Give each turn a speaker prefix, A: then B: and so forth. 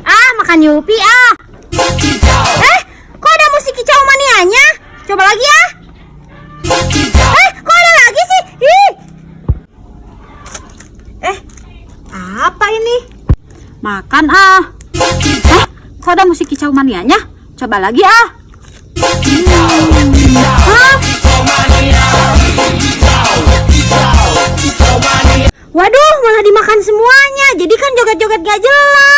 A: Ah, makan Yupi ah. Kok ada musik kicau manianya? Coba lagi ya. Kok ada lagi sih? Apa ini? Makan ah. Kok ada musik kicau manianya? Coba lagi ah. Waduh, malah dimakan semuanya. Jadi kan joget-joget gak jelas.